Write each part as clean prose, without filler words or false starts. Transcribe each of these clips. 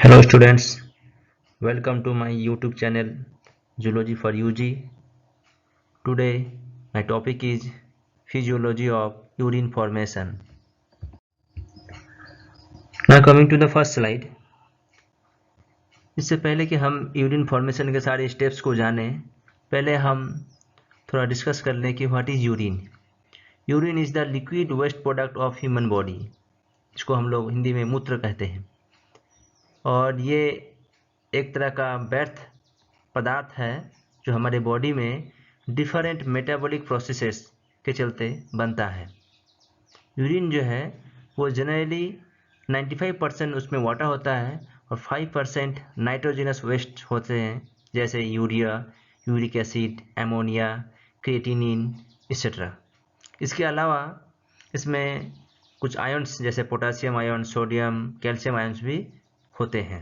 Hello students, welcome to my YouTube channel Zoology for UG. Today my topic is physiology of urine formation. Now coming to the first slide. इससे पहले कि हम urine formation के सारे steps को जानें, पहले हम थोड़ा डिस्कस कर लें कि what is urine. Urine is the liquid waste product of human body. इसको हम लोग हिंदी में मूत्र कहते हैं और ये एक तरह का व्यर्थ पदार्थ है जो हमारे बॉडी में डिफरेंट मेटाबॉलिक प्रोसेसेस के चलते बनता है. यूरिन जो है वो जनरली 95% उसमें वाटर होता है और 5% नाइट्रोजनस वेस्ट होते हैं, जैसे urea, uric acid, ammonia, creatinine etcetera. इसके अलावा इसमें कुछ आयन्स जैसे potassium ion, sodium, calcium ions भी होते हैं.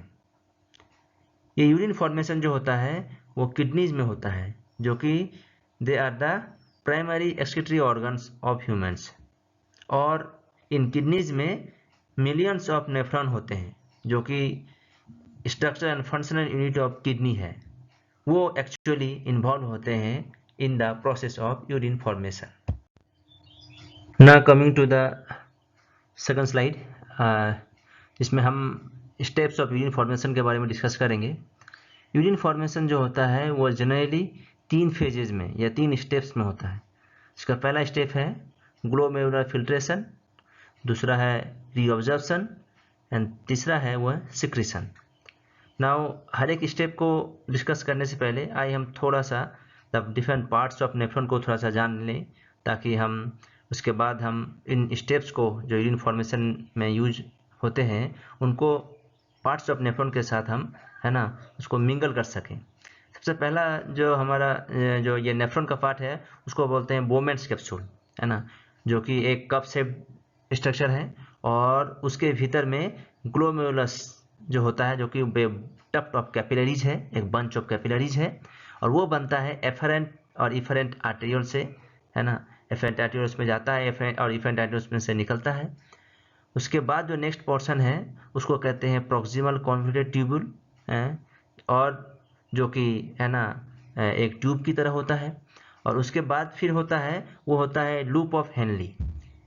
ये यूरिन फॉर्मेशन जो होता है वो किडनीज में होता है, जो कि they are the primary excretory organs of humans. और इन किडनीज में मिलियंस ऑफ नेफ्रॉन होते हैं, जो कि structure and functional unit of kidney है. वो एक्चुअली इन्वॉल्व होते हैं in the process of urine formation. Now coming to the second slide, इसमें हम स्टेप्स ऑफ यूरिन फॉर्मेशन के बारे में डिस्कस करेंगे. यूरिन फॉर्मेशन जो होता है वो जनरली 3 फेजेज में या 3 स्टेप्स में होता है. इसका पहला स्टेप है ग्लोमेरुलर फिल्ट्रेशन, दूसरा है रीऑब्जर्प्शन एंड तीसरा है वो सिक्रीशन. नाउ हर एक स्टेप को डिस्कस करने से पहले आइए हम थोड़ा सा the different parts of nephron को थोड़ा सा जान लें, ताकि हम उसके बाद हम इन स्टेप्स को जो यूरिन फॉर्मेशन में यूज होते हैं उनको पार्ट्स ऑफ नेफ्रॉन के साथ हम उसको मिंगल कर सकें. सबसे पहला जो हमारा जो ये नेफ्रॉन का पार्ट है उसको बोलते हैं बोमेन्स कैप्सूल, जो कि एक कप शेप स्ट्रक्चर है और उसके भीतर में ग्लोमेरुलस जो होता है, जो कि टफ्ट ऑफ कैपिलरीज है, एक बंच ऑफ कैपिलरीज है, और वो बनता है एफरेंट और इफरेंट आर्टेरियोल से, एफरेंट आर्टेरियोल्स में जाता है और इफरेंट आर्टेरियोल्स में से निकलता है. उसके बाद जो नेक्स्ट पोर्शन है उसको कहते हैं प्रॉक्सिमल कॉन्वोल्यूटेड ट्यूब्यूल, और जो कि एक ट्यूब की तरह होता है. और उसके बाद फिर होता है लूप ऑफ हेनली.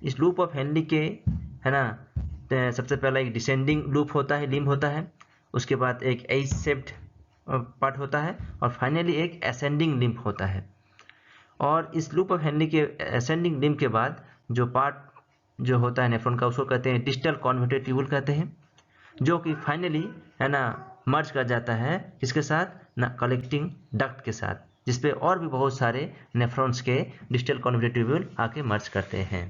इस लूप ऑफ हेनली के सबसे पहला एक डिसेंडिंग लूप होता है, लिम्ब होता है. उसके बाद एक एच शेप्ड पार्ट होता है और फाइनली एक असेंडिंग लिम्ब होता है. और इस लूप ऑफ हेनली के असेंडिंग लिम्ब के बाद जो पार्ट जो होता है नेफ्रॉन का उसको कहते हैं डिस्टल कॉन्वोल्यूटेड ट्यूब्यूल कहते हैं, जो कि फाइनली मर्ज कर जाता है किसके साथ, कलेक्टिंग डक्ट के साथ, जिसपे और भी बहुत सारे नेफ्रॉन्स के डिस्टल कॉन्वोल्यूटेड ट्यूब्यूल आके मर्ज करते हैं.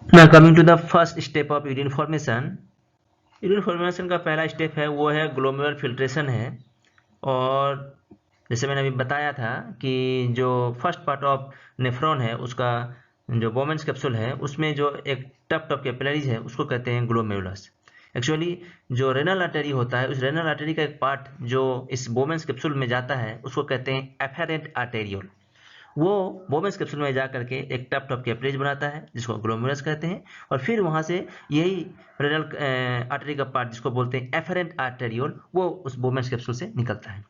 Now coming to the first step of urine formation. Urine formation का पहला स्टेप है वो है ग्लोमेरुलर फिल्ट्रेशन है. और जैसे मैंने अभी बताया था कि जो फर्स्ट पार्ट ऑफ नेफ्रॉन है उसका जो बोमेन्स कैप्सूल है उसमें जो एक टफ्ट ऑफ कैपिलरीज है उसको कहते हैं ग्लोमेरुलस. एक्चुअली जो रेनल आर्टरी होता है उस रेनल आर्टरी का एक पार्ट जो इस बोमेन्स कैप्सूल में जाता है उसको कहते हैं एफेरेंट आर्टेरियोल. वो बोमेन्स कैप्सूल में जा करके एक टफ्ट ऑफ कैपिलरीज बनाता है जिसको ग्लोमेरुलस कहते हैं, और फिर वहाँ से यही रेनल आर्टरी का पार्ट जिसको बोलते हैं एफेरेंट आर्टेरियोल वो उस बोमेन्स कैप्सूल से निकलता है.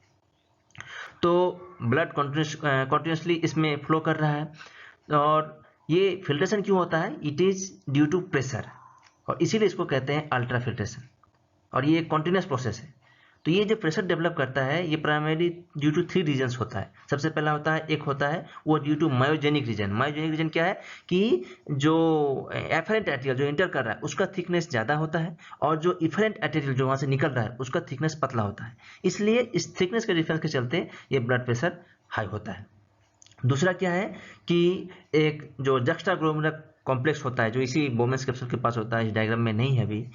तो ब्लड कॉन्टिन्यूसली इसमें फ्लो कर रहा है. और ये फिल्ट्रेशन क्यों होता है, it is due to pressure, और इसीलिए इसको कहते हैं अल्ट्रा फिल्ट्रेशन. और ये एक कॉन्टिन्यूस प्रोसेस है. तो ये जो प्रेशर डेवलप करता है ये प्राइमरी ड्यू टू 3 रीजन्स होता है. सबसे पहला एक होता है वो due to myogenic reason. Myogenic reason क्या है कि जो एफरेंट आर्टेरियल जो इंटर कर रहा है उसका थिकनेस ज़्यादा होता है, और जो इफरेंट आर्टेरियल जो वहाँ से निकल रहा है उसका थिकनेस पतला होता है. इसलिए इस थिकनेस के डिफरेंस के चलते ये ब्लड प्रेशर हाई होता है. दूसरा क्या है कि एक जो जक्स्टा ग्लोमेरुलर कॉम्प्लेक्स होता है जो इसी बोमेन्स कैप्सूल के पास होता है, इस डायग्राम में नहीं है अभी,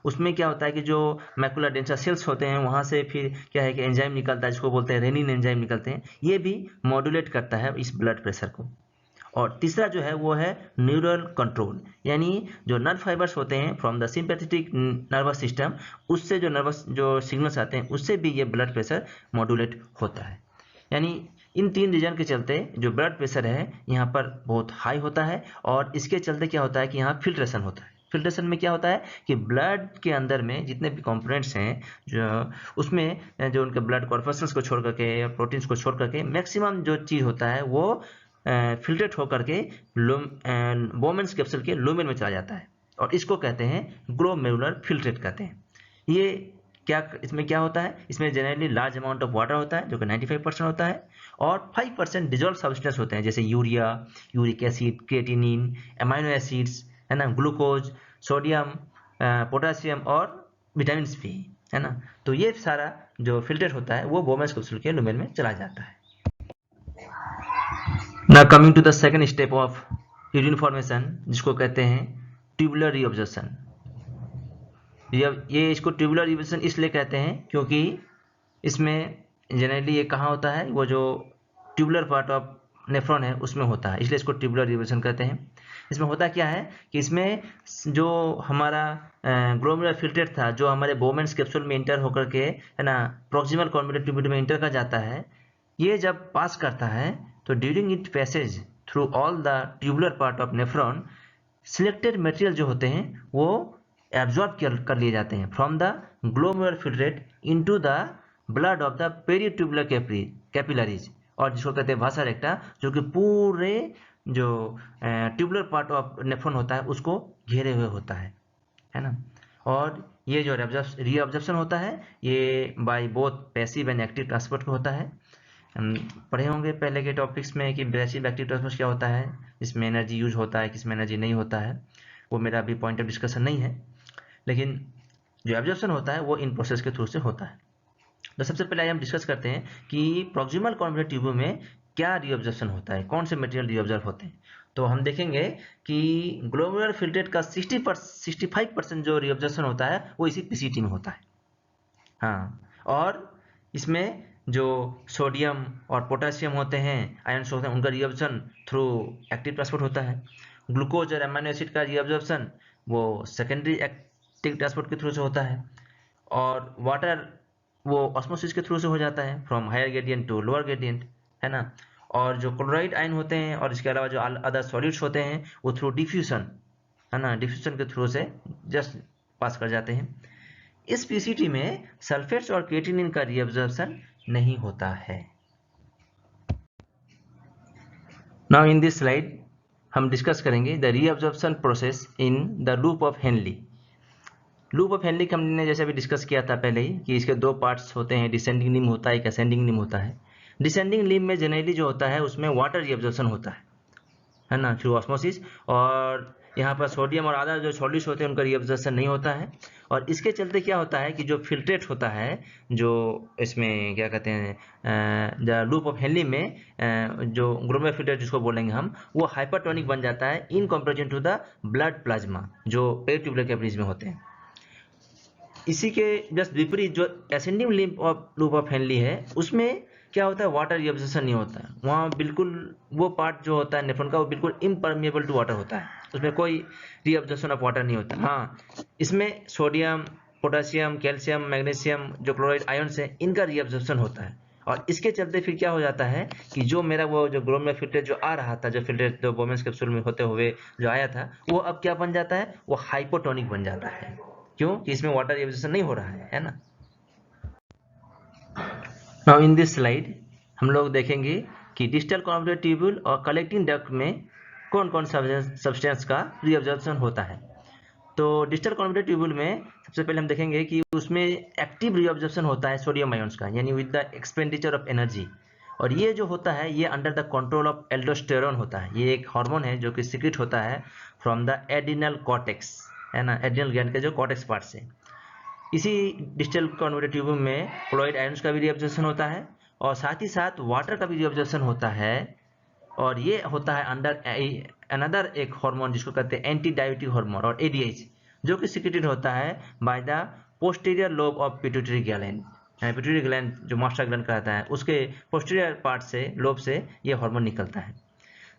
उसमें क्या होता है कि जो मैकुला डेंसा सेल्स होते हैं वहाँ से फिर क्या है कि एंजाइम निकलता है जिसको बोलते हैं रेनिन एंजाइम निकलते हैं. ये भी मॉड्यूलेट करता है इस ब्लड प्रेशर को. और तीसरा जो है वो है न्यूरल कंट्रोल, यानी जो नर्व फाइबर्स होते हैं from the sympathetic nervous system, उससे जो नर्वस जो सिग्नल्स आते हैं उससे भी ये ब्लड प्रेशर मॉड्यूलेट होता है. यानी इन 3 रीजन के चलते जो ब्लड प्रेशर है यहाँ पर बहुत हाई होता है, और इसके चलते क्या होता है कि यहाँ फिल्ट्रेशन होता है. फिल्ट्रेशन में क्या होता है कि ब्लड के अंदर में जितने भी कंपोनेंट्स हैं जो उसमें जो उनके ब्लड कॉर्पस्कल्स को छोड़ करके या प्रोटीन्स को छोड़ करके मैक्सिमम जो चीज़ होता है वो फिल्ट्रेट होकर के बोमेन्स कैप्सूल के लुमेन में चला जाता है और इसको कहते हैं ग्लोमेरुलर फिल्ट्रेट कहते हैं। ये क्या इसमें क्या होता है, इसमें generally large amount of water होता है जो कि 95% होता है और 5% डिजोल्व सब्सटेंस होते हैं जैसे urea, uric acid, creatinine, amino acids, है ना, ग्लूकोज, सोडियम, पोटेशियम और विटामिन बी, है ना। तो ये सारा जो फिल्टर होता है वो बोमेन्स कैप्सूल के लुमेन में चला जाता है। Now coming to the second step of urine formation जिसको कहते हैं ट्यूबुलर रीअब्जॉर्प्शन। ये इसको ट्यूबुलर रीअब्जॉर्प्शन इसलिए कहते हैं क्योंकि इसमें जनरली ये कहाँ होता है, वो जो ट्यूबुलर पार्ट ऑफ नेफ्रॉन है उसमें होता है, इसलिए इसको ट्यूबुलर रीअब्जॉर्प्शन कहते हैं। इसमें होता क्या है कि इसमें जो हमारा ग्लोमेरुलर फिल्ट्रेट था जो हमारे बोमेन्स कैप्सूल में इंटर होकर के, है ना, प्रॉक्सिमल कॉन्वोल्यूट ट्यूब्यूल में इंटर कर जाता है, ये जब पास करता है तो during it passage through all the tubular part of nephron selected material जो होते हैं वो एब्जॉर्ब कर लिए जाते हैं from the glomerular filtrate into the blood of the peritubular capillaries, और जिसको कहते हैं वासा रेक्टा, जो कि पूरे जो ट्यूबुलर पार्ट ऑफ नेफ्रॉन होता है उसको घेरे हुए होता है ना। और ये जो रीअब्जॉर्प्शन होता है ये by both passive and active transport का होता है। हम पढ़े होंगे पहले के टॉपिक्स में कि पैसिव एक्टिव ट्रांसपोर्ट क्या होता है, इसमें एनर्जी यूज होता है, किसमें एनर्जी नहीं होता है, वो मेरा अभी पॉइंट ऑफ डिस्कशन नहीं है। लेकिन जो एब्जॉर्प्शन होता है वो इन प्रोसेस के थ्रू से होता है। तो सबसे पहले हम डिस्कस करते हैं कि प्रॉक्सिमल कॉन्वोल्यूट ट्यूब्यूल में क्या रीअब्जॉर्प्शन होता है, कौन से मटेरियल रीअब्जॉर्ब होते हैं। तो हम देखेंगे कि ग्लोमेरुलर फिल्ट्रेट का 65% जो रीअब्जॉर्प्शन होता है वो इसी पीसीटी में होता है। हाँ, और इसमें जो सोडियम और पोटेशियम होते हैं, आयन्स होते हैं, उनका रीअब्जॉर्प्शन थ्रू एक्टिव ट्रांसपोर्ट होता है। ग्लूकोज और अमाइनो एसिड का रीअब्जॉर्प्शन वो सेकेंडरी एक्टिव ट्रांसपोर्ट के थ्रू से होता है। और वाटर वो ऑस्मोसिस के थ्रू से हो जाता है from higher gradient to lower gradient, है ना। और जो क्लोराइड आयन होते हैं और इसके अलावा जो अदर सॉलिड्स होते हैं वो थ्रू डिफ्यूजन, है ना, डिफ्यूजन के थ्रू से जस्ट पास कर जाते हैं। इस पीसीटी में सल्फेट्स और क्रिएटिनिन का रीअब्जॉर्प्शन नहीं होता है। नाउ इन दिस स्लाइड हम डिस्कस करेंगे the reabsorption process in the loop of Henley. Loop of Henley हमने जैसे अभी डिस्कस किया था पहले ही कि इसके दो पार्ट्स होते हैं, डिसेंडिंग लिम्ब होता है, एक असेंडिंग लिम्ब होता है। डिसेंडिंग लिम्ब में जनरली जो होता है उसमें वाटर रीअब्जॉर्प्शन होता है ना, थ्रू ऑस्मोसिस। और यहाँ पर सोडियम और अदर जो सॉलिड्स होते हैं उनका रीअब्जॉर्प्शन नहीं होता है। और इसके चलते क्या होता है कि जो फिल्ट्रेट होता है, जो इसमें क्या कहते हैं द लूप ऑफ हेनली में जो ग्लोमेरुलर फिल्ट्रेट जिसको बोलेंगे हम, वो हाइपरटोनिक बन जाता है in comparison to the blood plasma जो पेरीट्यूबुलर कैपिलरीज में होते हैं। इसी के जस्ट विपरीत जो असेंडिंग लूप ऑफ हेनली है उसमें क्या होता है, वाटर रीअब्जॉर्प्शन नहीं होता है। वहाँ बिल्कुल वो पार्ट जो होता है नेफ्रॉन का वो बिल्कुल इम्परमिएबल टू वाटर होता है, उसमें कोई रीअब्जॉर्प्शन ऑफ वाटर नहीं होता। हाँ, इसमें सोडियम, पोटेशियम, कैल्शियम, मैग्नीशियम जो क्लोराइड आयन्स हैं इनका रीअब्जॉर्प्शन होता है। और इसके चलते फिर क्या हो जाता है कि जो मेरा वो जो ग्लोमेरुलर फिल्ट्रेट जो आ रहा था, जो फिल्ट्रेट जो बोमेन्स कैप्सूल में होते हुए जो आया था, वो अब क्या बन जाता है, वो हाइपोटोनिक बन जाता है। क्यों कि इसमें वाटर रीअब्जॉर्प्शन नहीं हो रहा है ना। नाउ इन दिस स्लाइड हम लोग देखेंगे कि डिस्टल कॉन्वोल्यूट ट्यूब्यूल और कलेक्टिंग डक्ट में कौन कौन सब्सटेंस का रीअब्जॉर्प्शन होता है। तो डिस्टल कॉन्वोल्यूट ट्यूब्यूल में सबसे पहले हम देखेंगे कि उसमें एक्टिव रीअब्जॉर्प्शन होता है सोडियम आयन्स का, यानी with the expenditure of energy. और ये जो होता है ये under the control of aldosterone होता है। ये एक हार्मोन है जो कि सीक्रेट होता है फ्रॉम द एड्रिनल कॉर्टेक्स, है ना, एड्रिनल ग्लैंड के जो कॉर्टेक्स पार्ट से। इसी डिस्टल कॉन्वोल्यूट ट्यूब्यूल में क्लोराइड आयन्स का भी रीअब्जॉर्प्शन होता है और साथ ही साथ वाटर का भी रीअब्जॉर्प्शन होता है। और ये होता है अंडर अनदर एक हार्मोन जिसको कहते हैं एंटी डायबिटिक हार्मोन और एडीएच, जो कि सिक्रेटेड होता है by the posterior lobe of pituitary gland. Pituitary gland जो मास्टर ग्लैंड कहता है उसके पोस्टीरियर पार्ट से, लोब से ये हार्मोन निकलता है।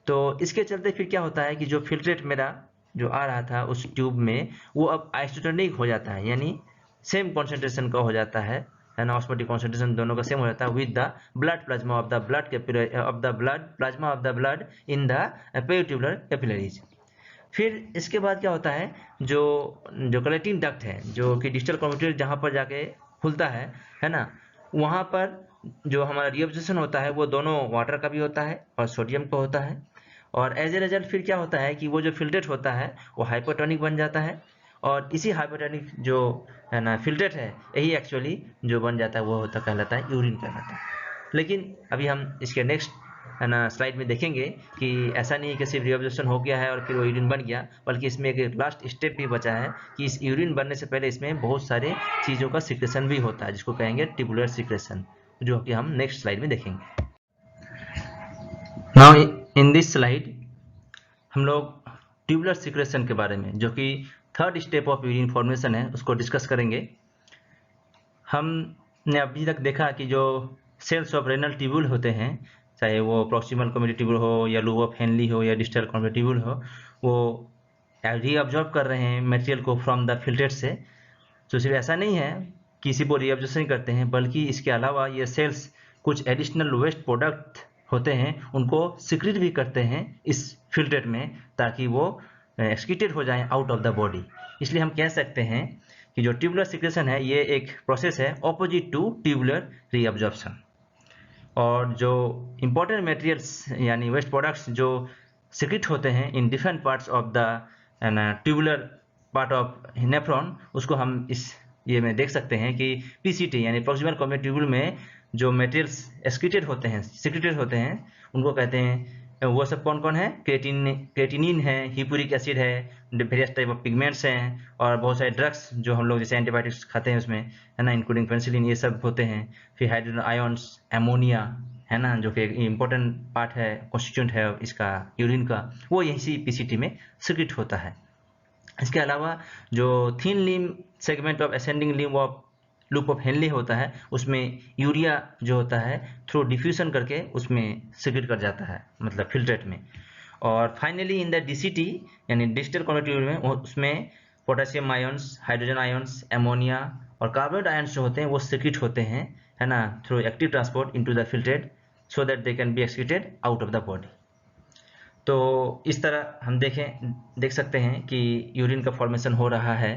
तो इसके चलते फिर क्या होता है कि जो फिल्ट्रेट मेरा जो आ रहा था उस ट्यूब में वो अब आइसोटोनिक हो जाता है, यानी सेम कॉन्सेंट्रेशन का हो जाता है ना, ऑस्मोटिक कॉन्सेंट्रेशन दोनों का सेम हो जाता है with the blood plasma of the blood plasma of the blood in the peritubular capillaries. फिर इसके बाद क्या होता है, जो कलेक्टिंग डक्ट है, जो कि डिजिटल कंप्यूटर जहाँ पर जाके खुलता है ना, वहाँ पर जो हमारा रीअब्जॉर्प्शन होता है वो दोनों वाटर का भी होता है और सोडियम का होता है। और एज ए रिजल्ट फिर क्या होता है कि वो जो फिल्ट्रेट होता है वो हाइपोटोनिक बन जाता है, और इसी हाइपोटोनिक जो है ना फिल्ट्रेट है, यही एक्चुअली जो बन जाता है वो होता कहलाता है यूरिन कहलाता है। लेकिन अभी हम इसके नेक्स्ट है ना स्लाइड में देखेंगे कि ऐसा नहीं है कि सिर्फ रीअब्जॉर्प्शन हो गया है और फिर वो यूरिन बन गया, बल्कि इसमें एक लास्ट स्टेप भी बचा है कि इस यूरिन बनने से पहले इसमें बहुत सारे चीज़ों का सिक्रेशन भी होता है, जिसको कहेंगे ट्यूबुलर सिक्रेशन, जो कि हम नेक्स्ट स्लाइड में देखेंगे। नाउ इन दिस स्लाइड हम लोग ट्यूबुलर सिक्रेशन के बारे में, जो कि third step of urine formation है, उसको डिस्कस करेंगे। हमने अभी तक देखा कि जो सेल्स ऑफ रेनल ट्यूब्यूल होते हैं, चाहे वो प्रॉक्सिमल कम्युनिटी ट्यूब्यूल हो या लूप ऑफ हेनली हो या डिस्टल कम्युनिटी ट्यूब्यूल हो, वो रीअब्जॉर्ब कर रहे हैं मटेरियल को फ्रॉम द फिल्ट्रेट से। तो सिर्फ ऐसा नहीं है कि इसी को रीअब्जॉर्प्शन करते हैं, बल्कि इसके अलावा ये सेल्स कुछ एडिशनल वेस्ट प्रोडक्ट होते हैं उनको सिक्रीट भी करते हैं इस फिल्ट्रेट में, ताकि वो एक्सक्रीटेड हो जाएं आउट ऑफ द बॉडी। इसलिए हम कह सकते हैं कि जो ट्यूबुलर सिक्रेशन है ये एक प्रोसेस है ऑपोजिट टू ट्यूबुलर रीअब्जॉर्प्शन। और जो इंपॉर्टेंट मटेरियल्स यानी वेस्ट प्रोडक्ट्स जो सिक्रीट होते हैं in different parts of the tubular part of nephron, उसको हम इस ये में देख सकते हैं कि पीसीटी यानी प्रॉक्सिमल कम्युनिटी ट्यूब्यूल में जो मटेरियल्स एक्सक्रीटेड होते हैं, सिक्रीटेड होते हैं, उनको कहते हैं, वो सब कौन कौन है, क्रेटिनिन है, हिपुरिक एसिड है, वेरियस टाइप ऑफ पिगमेंट्स हैं, और बहुत सारे ड्रग्स जो हम लोग जैसे एंटीबायोटिक्स खाते हैं उसमें है ना, इंक्लूडिंग पेनिसिलिन, ये सब होते हैं। फिर हाइड्रोजन आयन्स, एमोनिया है ना, जो कि एक इम्पोर्टेंट पार्ट है, कॉन्स्टिट्यूएंट है इसका यूरिन का, वो यही पीसीटी में सिक्रीट होता है। इसके अलावा जो thin limb segment of ascending limb of loop of Henle होता है, उसमें यूरिया जो होता है थ्रू डिफ्यूजन करके उसमें सिक्रीट कर जाता है, मतलब फिल्ट्रेट में। और फाइनली इन द डीसीटी यानी डिजिटल कम्युनिटी में उसमें potassium ions, hydrogen ions, ammonia और कार्बोनेट आयन्स जो होते हैं वो सिक्रीट होते हैं है ना, through active transport into the filtrate so that they can be excreted out of the body. तो इस तरह हम देख सकते हैं कि यूरिन का फॉर्मेशन हो रहा है,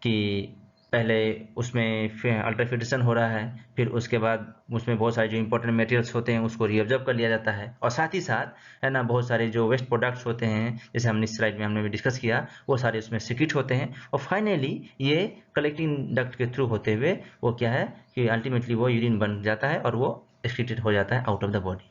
कि पहले उसमें अल्ट्राफिल्ट्रेशन हो रहा है, फिर उसके बाद उसमें बहुत सारे जो इंपॉर्टेंट मटेरियल्स होते हैं उसको रीअब्जॉर्ब कर लिया जाता है, और साथ ही साथ है ना बहुत सारे जो वेस्ट प्रोडक्ट्स होते हैं, जैसे हमने इस स्लाइड में हमने भी डिस्कस किया, वो सारे उसमें सिक्रीट होते हैं, और फाइनली ये कलेक्टिंग डक्ट के थ्रू होते हुए वो क्या है कि अल्टीमेटली वो यूरिन बन जाता है और वो एक्सक्रीटेड हो जाता है आउट ऑफ द बॉडी।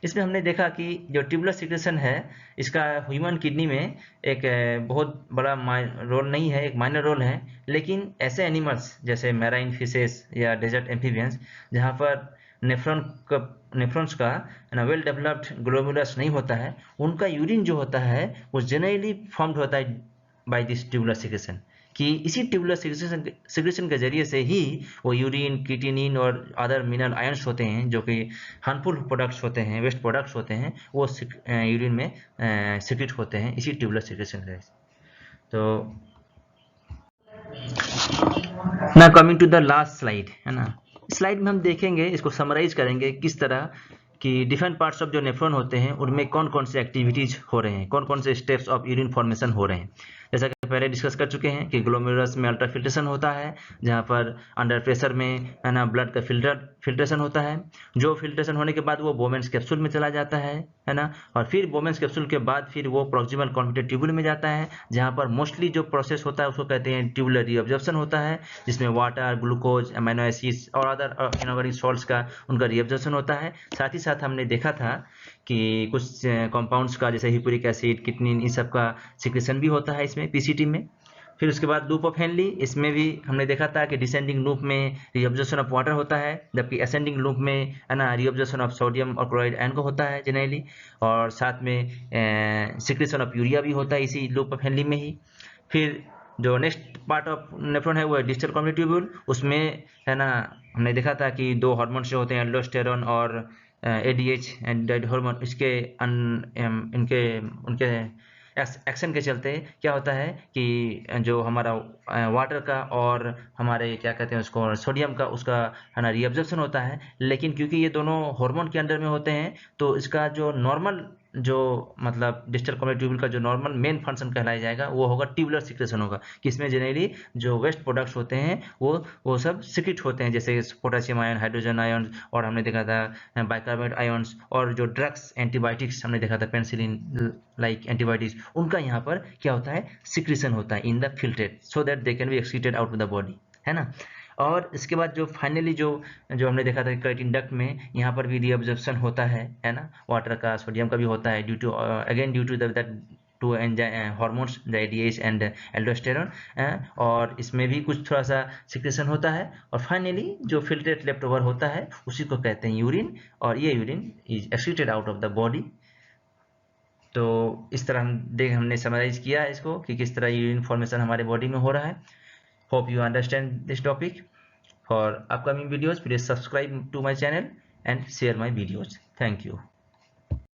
इसमें हमने देखा कि जो ट्यूबुलर सिक्रेशन है इसका ह्यूमन किडनी में एक बहुत बड़ा रोल नहीं है, एक माइनर रोल है, लेकिन ऐसे एनिमल्स जैसे मैराइन फिशेस या डेजर्ट एम्फीबियंस जहाँ पर नेफ्रॉन्स का वेल डेवलप्ड ग्लोमेरुलस नहीं होता है, उनका यूरिन जो होता है वो जनरली फॉर्म्ड होता है बाय दिस ट्यूबुलर सिक्रेशन, कि इसी ट्यूबुलर सिक्रेशन के जरिए से ही वो यूरिन, क्रिएटिनिन और अदर मिनरल आयंस होते हैं जो कि हार्मफुल प्रोडक्ट्स होते हैं, वेस्ट प्रोडक्ट्स होते हैं, वो यूरिन में सिक्रेट होते हैं इसी ट्यूबुलर सिक्रेशन के। तो ना coming to the last slide है ना, स्लाइड में हम देखेंगे, इसको समराइज करेंगे किस तरह कि डिफरेंट पार्ट्स ऑफ जो नेफ्रॉन होते हैं उनमें कौन कौन से एक्टिविटीज हो रहे हैं, कौन कौन से स्टेप्स ऑफ यूरिन फॉर्मेशन हो रहे हैं। जैसा कि पहले डिस्कस कर चुके हैं कि ग्लोमेरुलस में अल्ट्राफिल्ट्रेशन होता है, जहाँ पर अंडर प्रेशर में है ना ब्लड का फिल्ट्रेशन होता है, जो फिल्ट्रेशन होने के बाद वो बोमेन्स कैप्सूल में चला जाता है ना, और फिर बोमेन्स कैप्सूल के बाद फिर वो प्रॉक्सिमल कॉन्वेक्टिव ट्यूब्यूल में जाता है, जहाँ पर मोस्टली जो प्रोसेस होता है उसको कहते हैं ट्यूबुलर रीअब्जॉर्प्शन होता है, जिसमें वाटर, ग्लूकोज, अमीनो एसिड्स और अदर इनऑर्गेनिक सॉल्ट्स का उनका रीअब्जॉर्प्शन होता है। साथ ही साथ हमने देखा था कि कुछ कंपाउंड्स का जैसे हिपुरिक एसिड, किटनिन, इन सब का सिक्रेशन भी होता है इसमें पीसीटी में। फिर उसके बाद लूप ऑफ हेनली, इसमें भी हमने देखा था कि डिसेंडिंग लूप में रीअब्जॉर्प्शन ऑफ वाटर होता है, जबकि असेंडिंग लूप में है ना रीअब्जॉर्प्शन ऑफ सोडियम और क्लोराइड आयन को होता है जनरली, और साथ में सिक्रेशन ऑफ यूरिया भी होता है इसी लूप ऑफ हेनली में ही। फिर जो नेक्स्ट पार्ट ऑफ नेफ्रॉन है वो है डिजिटल कम्युनिटी ट्यूब्यूल, उसमें है ना हमने देखा था कि दो हार्मोन्स जो होते हैं एल्डोस्टेरोन और एडीएच एंड हार्मोन, इसके इनके उनके एक्शन के चलते क्या होता है कि जो हमारा वाटर का और हमारे क्या कहते हैं उसको सोडियम का उसका है ना रीअब्जॉर्प्शन होता है, लेकिन क्योंकि ये दोनों हार्मोन के अंडर में होते हैं तो इसका जो नॉर्मल जो मतलब डिस्टल कॉर्नियल ट्यूब्यूल का जो नॉर्मल मेन फंक्शन कहलाया जाएगा वो होगा ट्यूबुलर सिक्रेशन होगा, कि इसमें जनरली जो वेस्ट प्रोडक्ट्स होते हैं वो सब सिक्रेट होते हैं, जैसे पोटेशियम आयन, हाइड्रोजन आयन, और हमने देखा था बाइकार्बोनेट आयन्स, और जो ड्रग्स एंटीबायोटिक्स हमने देखा था पेनिसिलिन लाइक एंटीबायोटिक्स, उनका यहाँ पर क्या होता है, सिक्रेशन होता है in the filtrate, so that they can be excreted out of the body, है ना। और इसके बाद जो फाइनली जो हमने देखा था केराटिन डक्ट में यहाँ पर भी रीअब्जॉर्प्शन होता है ना, वाटर का, सोडियम का भी होता है, due to again due to that two hormones the ADH and aldosterone, और इसमें भी कुछ थोड़ा सा सिक्रेशन होता है, और फाइनली जो फिल्ट्रेट लेफ्ट ओवर होता है उसी को कहते हैं यूरिन, और ये urine is excreted out of the body. तो इस तरह हमने समराइज किया इसको कि किस तरह यूरिन फॉर्मेशन हमारे बॉडी में हो रहा है। Hope you understand this topic. For upcoming videos, please subscribe to my channel and share my videos. Thank you.